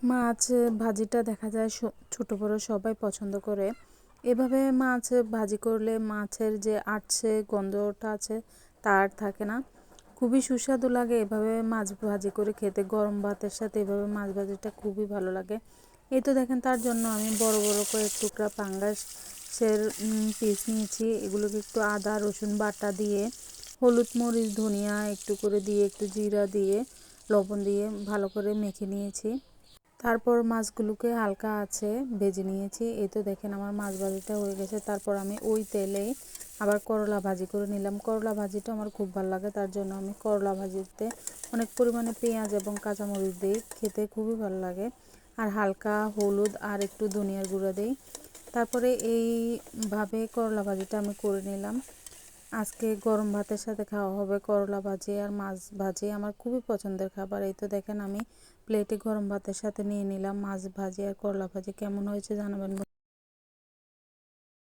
মাছ ভাজিটা দেখা যায় ছোট বড় সবাই পছন্দ করে। এভাবে মাছ ভাজি করলে মাছের যে আটছে গন্ধটা আছে তা আর থাকে না। খুবই সুস্বাদু লাগে এভাবে মাছ ভাজি করে খেতে। গরম ভাতের সাথে এভাবে মাছ ভাজিটা খুবই ভালো লাগে। এই তো দেখেন, তার জন্য আমি বড় বড় করে টুকরা পাঙ্গাসের পিস নিয়েছি। এগুলোকে একটু আদা রসুন বাটা দিয়ে, হলুদ মরিচ ধনিয়া একটু করে দিয়ে, একটু জিরা দিয়ে, লবণ দিয়ে ভালো করে মেখে নিয়েছি। তারপর মাছগুলোকে হালকা আছে ভেজে নিয়েছি। এই তো দেখেন আমার মাছ ভাজিটা হয়ে গেছে। তারপর আমি ওই তেলে আবার করলা ভাজি করে নিলাম। করলা ভাজিটা আমার খুব ভালো লাগে, তার জন্য আমি করলা ভাজিতে অনেক পরিমাণে পেঁয়াজ এবং কাঁচামরিচ দিই, খেতে খুবই ভালো লাগে। আর হালকা হলুদ আর একটু ধনিয়ার গুঁড়া দিই। তারপরে এইভাবে করলা ভাজিটা আমি করে নিলাম। আজকে গরম ভাতের সাথে খাওয়া হবে করলা ভাজি আর মাছ ভাজি, আমার খুবই পছন্দের খাবার। এই তো দেখেন আমি প্লেটে গরম ভাতের সাথে নিয়ে নিলাম মাছ ভাজি আর করলা ভাজি। কেমন হয়েছে জানাবেন।